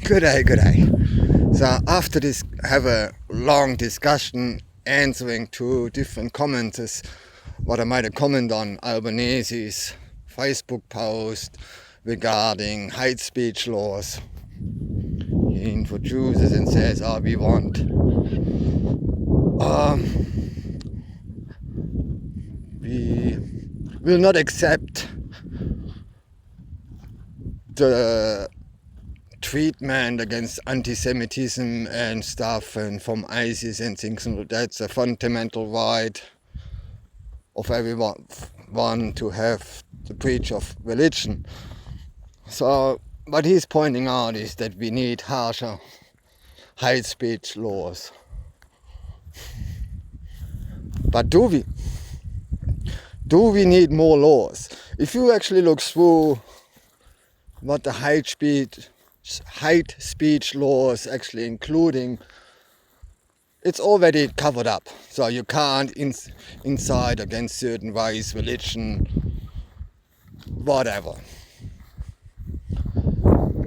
Good day, good day. So after this, have a long discussion answering to different comments is what I made a comment on Albanese's Facebook post regarding hate speech laws. He introduces and says, we want we will not accept the treatment against anti-Semitism and stuff and from ISIS and things like that. That's a fundamental right of everyone to have the preach of religion. So what he's pointing out is that we need harsher hate speech laws. But do we? Do we need more laws? If you actually look through what the hate speech laws actually including, it's already covered up. So you can't incite against certain race, religion, whatever.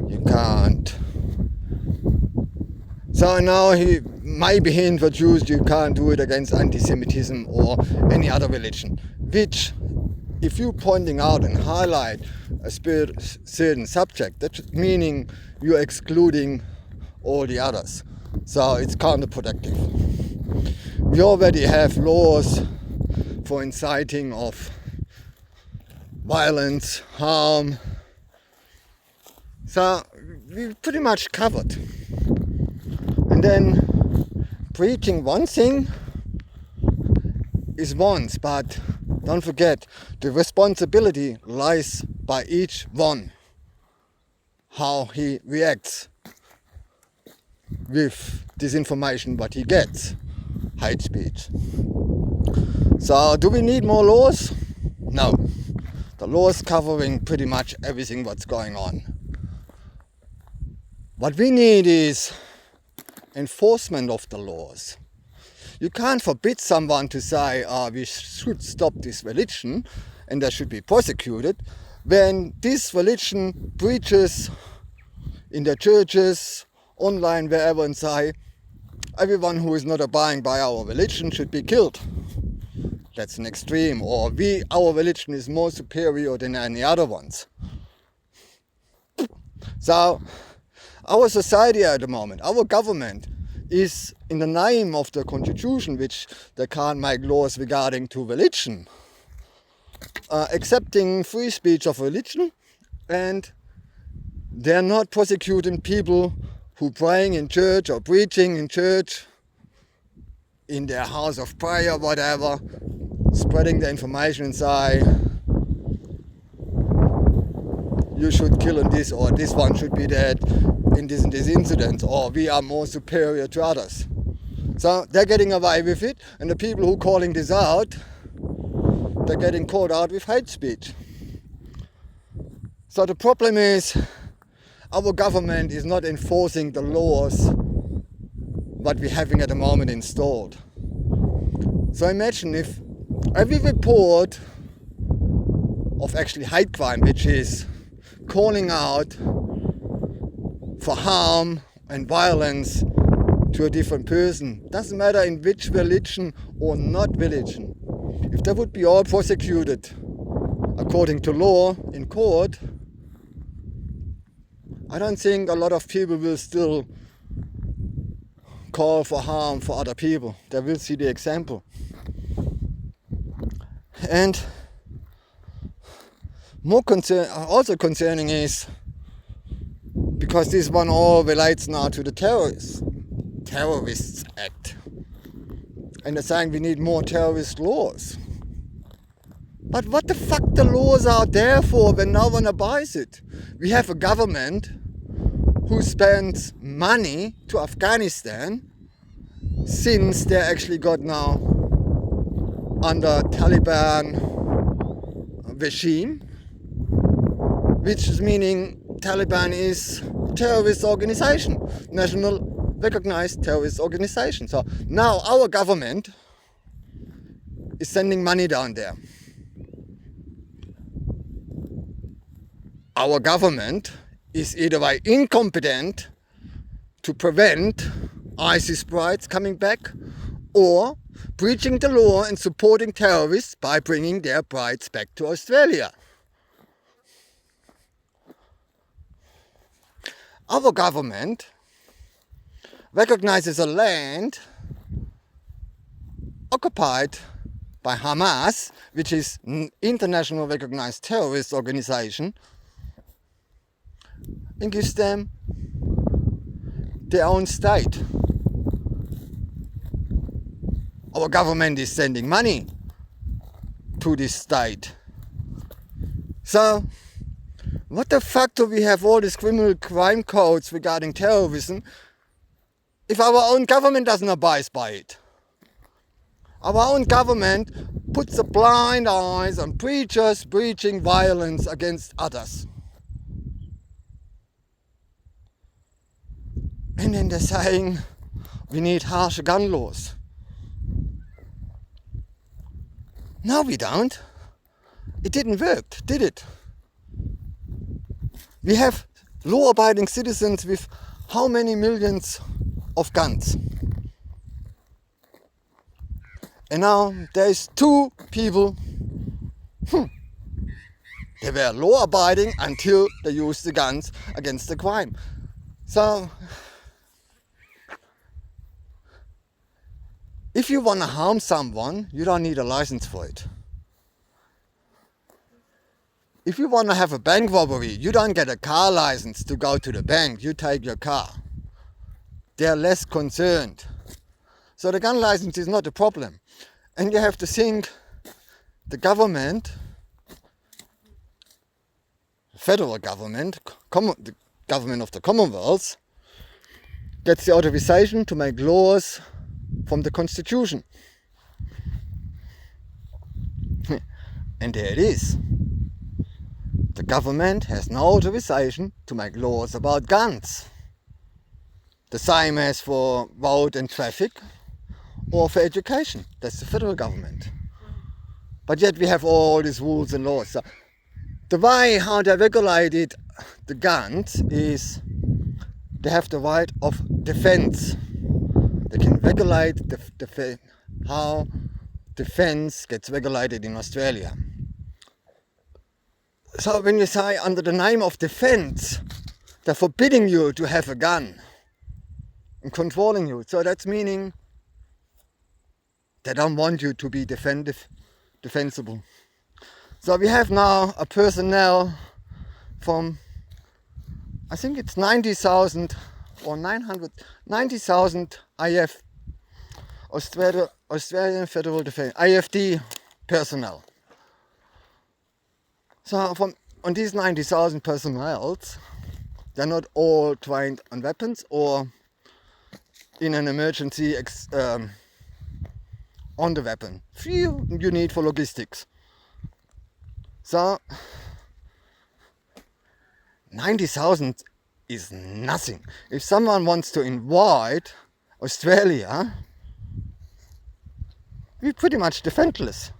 You can't. So now he introduced you can't do it against anti-Semitism or any other religion, which if you pointing out and highlight a certain subject, that's meaning you're excluding all the others. So it's counterproductive. We already have laws for inciting of violence, harm. So we pretty much covered. And then preaching one thing is once, but don't forget, the responsibility lies by each one, how he reacts with this information, what he gets, hate speech. So do we need more laws? No. The law is covering pretty much everything what's going on. What we need is enforcement of the laws. You can't forbid someone to say, we should stop this religion and they should be prosecuted, when this religion preaches in their churches, online, wherever, and say, everyone who is not abiding by our religion should be killed. That's an extreme. Or our religion is more superior than any other ones. So our society at the moment, our government, is in the name of the constitution, which they can't make laws regarding to religion, accepting free speech of religion, and they're not prosecuting people who praying in church or preaching in church, in their house of prayer, whatever, spreading the information and say, you should kill in this, or this one should be dead in this and this incident, or we are more superior to others. So they're getting away with it, and the people who are calling this out, they're getting caught out with hate speech. So the problem is, our government is not enforcing the laws what we're having at the moment installed. So imagine if every report of actually hate crime, which is calling out for harm and violence to a different person, doesn't matter in which religion or not religion, if they would be all prosecuted according to law in court, I don't think a lot of people will still call for harm for other people. They will see the example. And more also concerning is, because this one all relates now to the Terrorists Act. And they're saying we need more terrorist laws. But what the fuck the laws are there for when no one abides it? We have a government who spends money to Afghanistan since they actually got now under Taliban regime, which is meaning Taliban is a terrorist organization, national recognized terrorist organization. So now our government is sending money down there. Our government is either incompetent to prevent ISIS brides coming back, or breaching the law and supporting terrorists by bringing their brides back to Australia. Our government recognizes a land occupied by Hamas, which is an international recognized terrorist organization, and gives them their own state. Our government is sending money to this state. So, what the fuck do we have all these criminal crime codes regarding terrorism if our own government doesn't abide by it? Our own government puts a blind eyes on preachers preaching violence against others. And then they're saying we need harsher gun laws. No, we don't. It didn't work, did it? We have law-abiding citizens with how many millions of guns? And now there's two people. They were law-abiding until they used the guns against the crime. So, if you want to harm someone, you don't need a license for it. If you want to have a bank robbery, you don't get a car license to go to the bank, you take your car. They're less concerned. So the gun license is not a problem. And you have to think, the federal government, the government of the Commonwealth, gets the authorization to make laws from the Constitution. And there it is. The government has no authorization to make laws about guns. The same as for road and traffic or for education. That's the federal government. But yet we have all these rules and laws. So the way how they regulated the guns is they have the right of defense. They can regulate how defense gets regulated in Australia. So when you say under the name of defense, they're forbidding you to have a gun and controlling you. So that's meaning they don't want you to be defensible. So we have now a personnel from, I think it's 90,000 or 90,000 IF, Australian Federal Defence, IFD personnel. So on these 90,000 personnel, they're not all trained on weapons or in an emergency on the weapon. Few you need for logistics. So 90,000 is nothing. If someone wants to invade Australia, we're pretty much defenseless.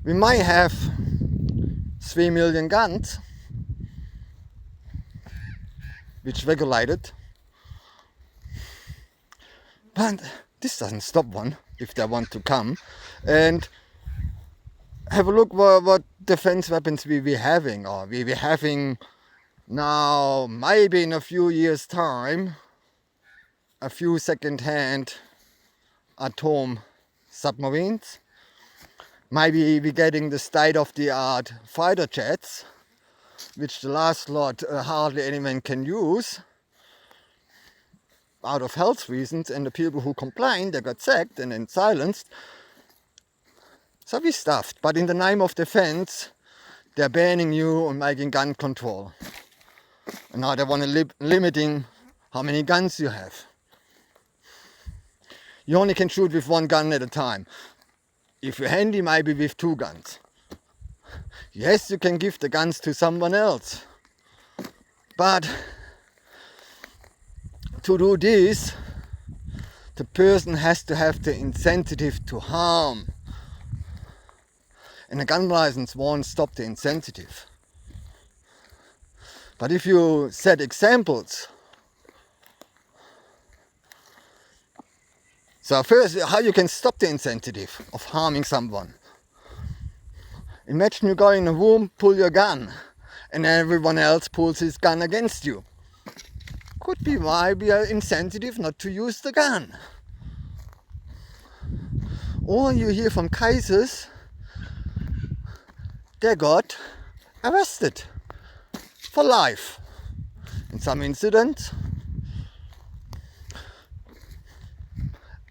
We might have 3 million guns, which regulated, but this doesn't stop one if they want to come and have a look what defense weapons we're having, or we're having now, maybe in a few years time, a few second-hand atom submarines. Maybe we're getting the state-of-the-art fighter jets, which the last lot hardly anyone can use out of health reasons, and the people who complained, they got sacked and then silenced. So we stuffed, but in the name of defense, they're banning you on making gun control. And now they want to limiting how many guns you have. You only can shoot with one gun at a time. If you're handy, maybe with 2 guns. Yes, you can give the guns to someone else. But to do this, the person has to have the incentive to harm. And a gun license won't stop the incentive. But if you set examples So first, how you can stop the incentive of harming someone. Imagine you go in a room, pull your gun, and everyone else pulls his gun against you. Could be why we are insensitive not to use the gun. Or you hear from Kaisers, they got arrested for life in some incidents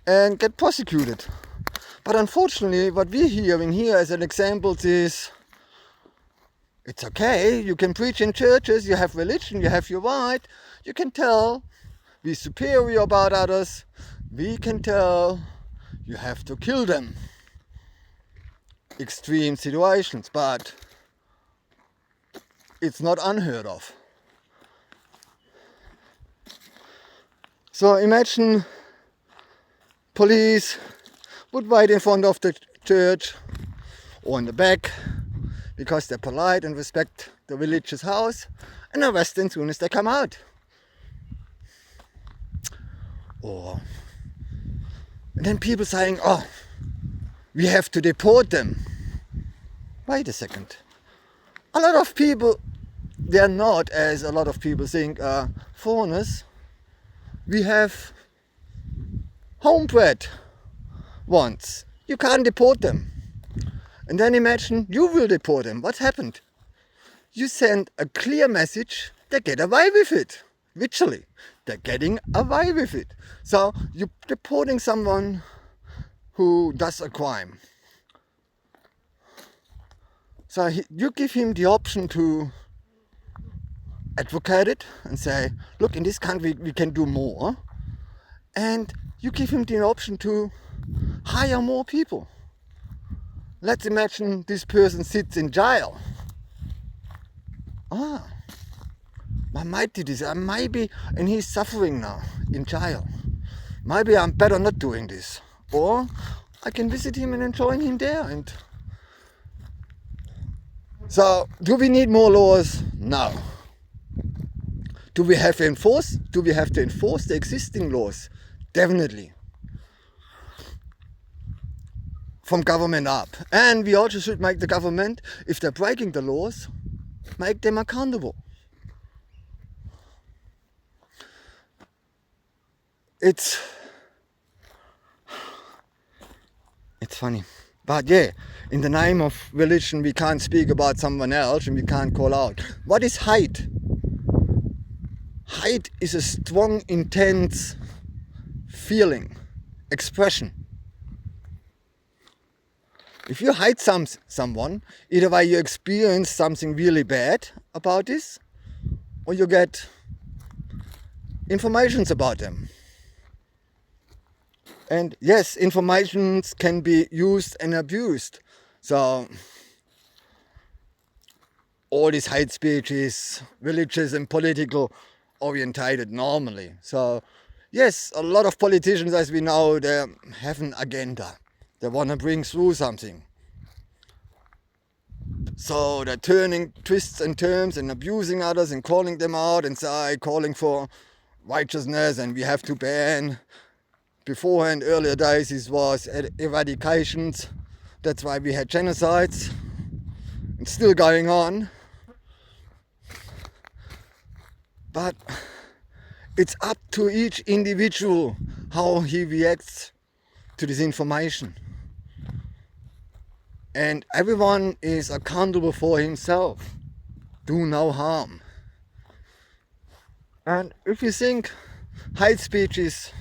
and get prosecuted. But unfortunately, what we're hearing here as an example is, it's okay, you can preach in churches, you have religion, you have your right, you can tell we're superior about others, we can tell you have to kill them. Extreme situations, but it's not unheard of. So imagine police would wait in front of the church or in the back because they're polite and respect the religious house and arrest them as soon as they come out. Or and then people saying, oh, we have to deport them. Wait a second. A lot of people, they're not, as a lot of people think, foreigners. We have homebred ones. You can't deport them. And then imagine you will deport them. What happened? You send a clear message, they get away with it. Literally, they're getting away with it. So you're deporting someone who does a crime. So you give him the option to advocate it and say, look, in this country we can do more. And you give him the option to hire more people. Let's imagine this person sits in jail. I might do this, maybe, and he's suffering now in jail. Maybe I'm better not doing this. Or I can visit him and join him there. And so, do we need more laws? No. Do we have to enforce the existing laws? Definitely. From government up. And we also should make the government, if they're breaking the laws, make them accountable. It's funny. But yeah, in the name of religion we can't speak about someone else and we can't call out. What is hate? Hate is a strong, intense feeling, expression. If you hate someone, either way you experience something really bad about this, or you get informations about them. And yes, informations can be used and abused. So all this hate speech is religious and political orientated normally. So yes, a lot of politicians, as we know, they have an agenda. They want to bring through something. So they're turning twists and turns and abusing others and calling them out and calling for righteousness, and we have to ban. Beforehand, earlier days, it was eradications. That's why we had genocides. It's still going on. But it's up to each individual how he reacts to this information. And everyone is accountable for himself. Do no harm. And if you think hate speech is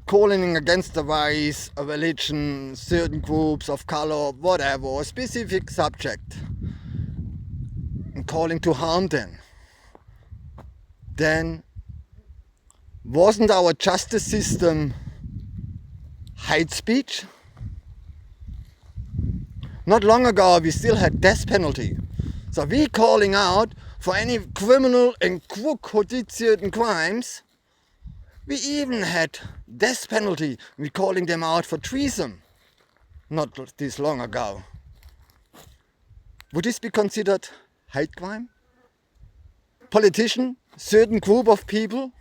calling against a race, a religion, certain groups of color, whatever, a specific subject, and calling to harm them, then wasn't our justice system hate speech? Not long ago we still had death penalty. So we calling out for any criminal and crook who did certain crimes. We even had death penalty. We calling them out for treason. Not this long ago. Would this be considered hate crime? Politician, certain group of people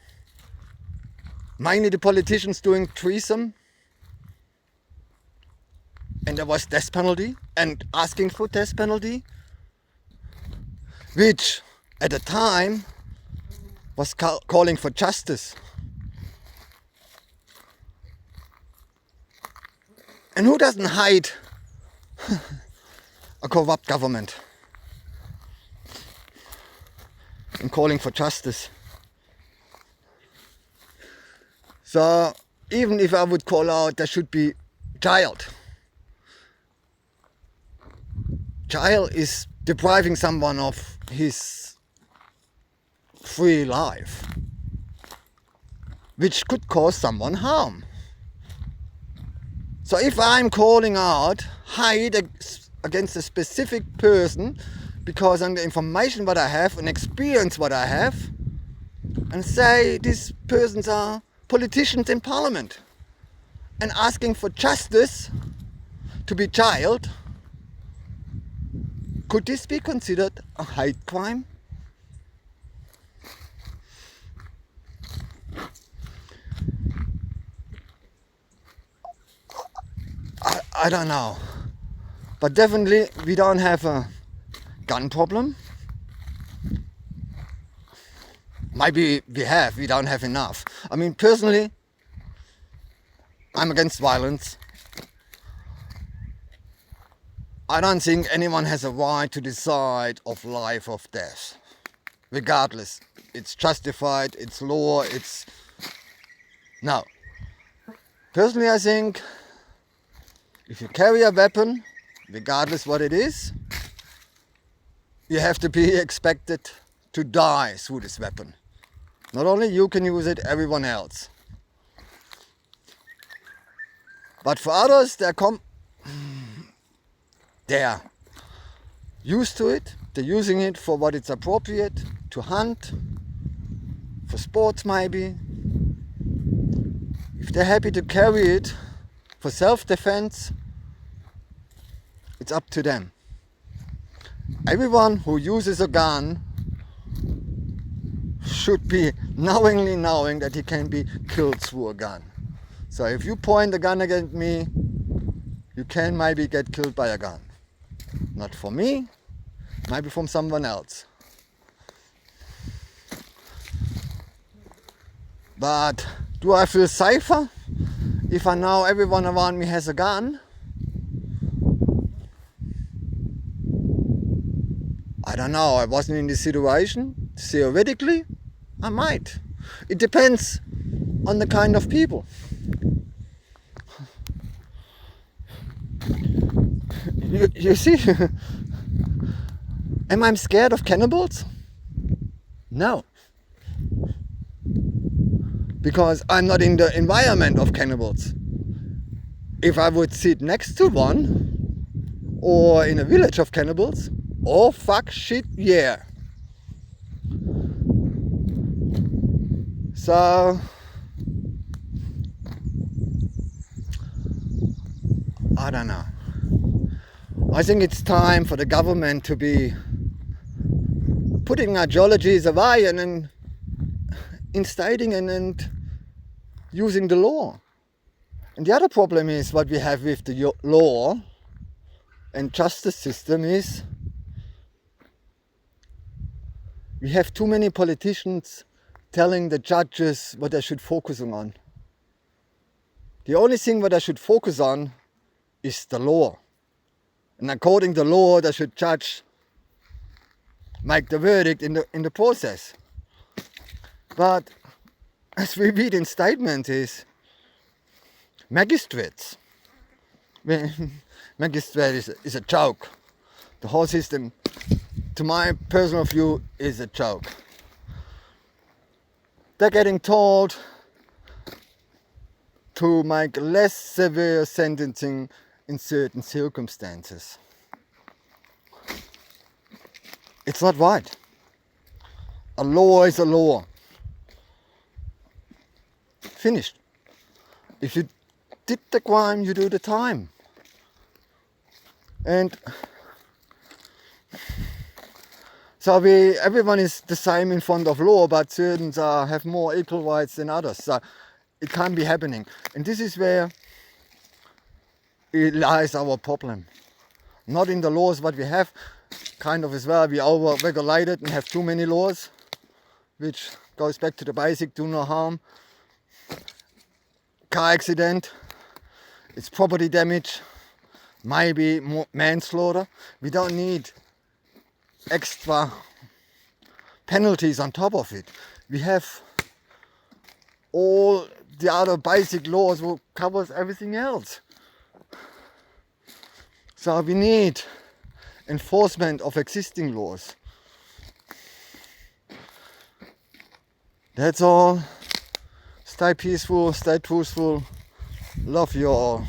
mainly the politicians doing treason, and there was death penalty and asking for death penalty, which at the time was calling for justice. And who doesn't hide a corrupt government in calling for justice? So even if I would call out there should be jail is depriving someone of his free life, which could cause someone harm. So if I'm calling out hide against a specific person because of the information what I have and experience what I have, and say these persons are politicians in parliament and asking for justice to be jailed, could this be considered a hate crime? I don't know. But definitely we don't have a gun problem. Maybe we don't have enough. I mean, personally, I'm against violence. I don't think anyone has a right to decide of life or death. Regardless, it's justified, it's law, it's... No. Personally, I think if you carry a weapon, regardless what it is, you have to be expected to die through this weapon. Not only you can use it, everyone else. But for others, they're used to it. They're using it for what it's appropriate, to hunt, for sports maybe. If they're happy to carry it for self-defense, it's up to them. Everyone who uses a gun should be knowingly knowing that he can be killed through a gun. So if you point a gun against me, you can maybe get killed by a gun. Not for me, maybe from someone else. But do I feel safer if I know everyone around me has a gun? I don't know, I wasn't in this situation. Theoretically, I might. It depends on the kind of people. You see, am I scared of cannibals? No. Because I'm not in the environment of cannibals. If I would sit next to one, or in a village of cannibals, oh fuck shit yeah. So I don't know. I think it's time for the government to be putting ideologies away and then instating and using the law. And the other problem is what we have with the law and justice system is we have too many politicians telling the judges what they should focus on. The only thing what they should focus on is the law. And according to the law, they should make the verdict in the process. But as we read in statements is magistrates. Magistrate is a joke. The whole system, to my personal view, is a joke. They're getting told to make less severe sentencing in certain circumstances. It's not right. A law is a law. Finished. If you did the crime, you do the time. And so everyone is the same in front of law, but certain have more equal rights than others. So it can't be happening. And this is where it lies our problem. Not in the laws what we have, kind of as well, we over-regulated and have too many laws, which goes back to the basic do no harm. Car accident, it's property damage, maybe manslaughter. We don't need extra penalties on top of it. We have all the other basic laws will covers everything else. So we need enforcement of existing laws. That's all. Stay peaceful, stay truthful. Love you all.